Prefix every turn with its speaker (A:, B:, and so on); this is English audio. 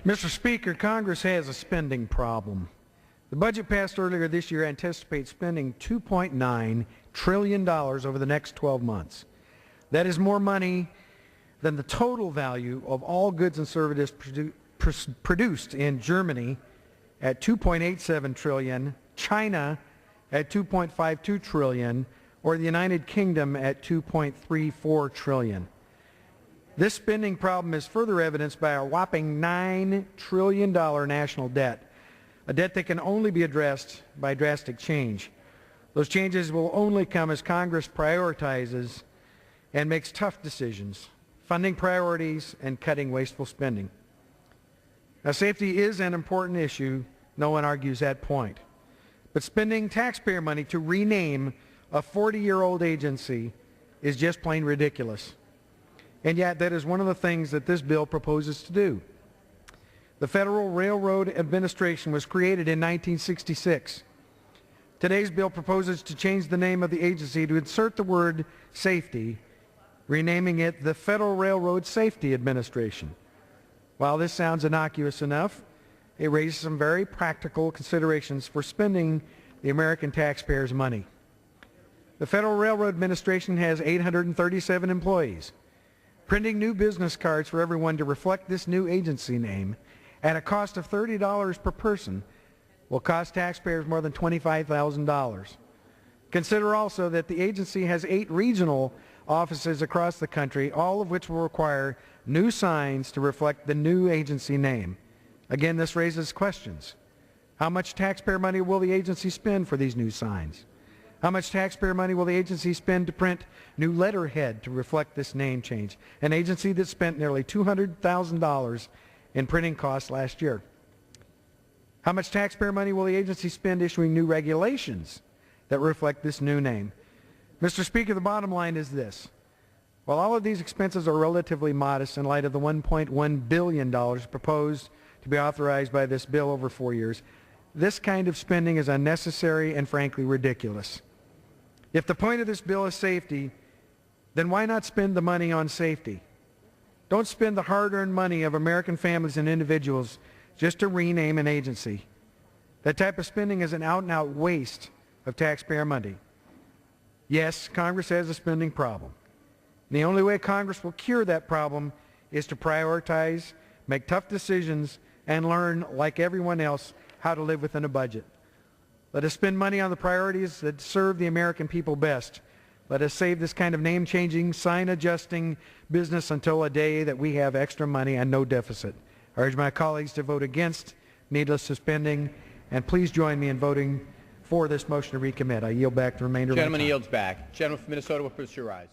A: Mr. Speaker, Congress has a spending problem. The budget passed earlier this year anticipates spending $2.9 trillion over the next 12 months. That is more money than the total value of all goods and services produced in Germany at $2.87 trillion, China at $2.52 trillion, or the United Kingdom at $2.34 trillion. This spending problem is further evidenced by our whopping $9 trillion national debt, a debt that can only be addressed by drastic change. Those changes will only come as Congress prioritizes and makes tough decisions, funding priorities and cutting wasteful spending. Now, safety is an important issue. No one argues that point. But spending taxpayer money to rename a 40-year-old agency is just plain ridiculous. And yet that is one of the things that this bill proposes to do. The Federal Railroad Administration was created in 1966. Today's bill proposes to change the name of the agency to insert the word safety, renaming it the Federal Railroad Safety Administration. While this sounds innocuous enough, it raises some very practical considerations for spending the American taxpayers' money. The Federal Railroad Administration has 837 employees. Printing new business cards for everyone to reflect this new agency name at a cost of $30 per person will cost taxpayers more than $25,000. Consider also that the agency has 8 regional offices across the country, all of which will require new signs to reflect the new agency name. Again, this raises questions. How much taxpayer money will the agency spend for these new signs? How much taxpayer money will the agency spend to print new letterhead to reflect this name change? An agency that spent nearly $200,000 in printing costs last year. How much taxpayer money will the agency spend issuing new regulations that reflect this new name? Mr. Speaker, the bottom line is this. While all of these expenses are relatively modest in light of the $1.1 billion proposed to be authorized by this bill over 4 years, this kind of spending is unnecessary and frankly ridiculous. If the point of this bill is safety, then why not spend the money on safety? Don't spend the hard-earned money of American families and individuals just to rename an agency. That type of spending is an out-and-out waste of taxpayer money. Yes, Congress has a spending problem. And the only way Congress will cure that problem is to prioritize, make tough decisions, and learn, like everyone else, how to live within a budget. Let us spend money on the priorities that serve the American people best. Let us save this kind of name-changing, sign-adjusting business until a day that we have extra money and no deficit. I urge my colleagues to vote against needless spending, and please join me in voting for this motion to recommit. I yield back the remainder of my time.
B: Gentleman yields back. Gentleman from Minnesota will pursue rise.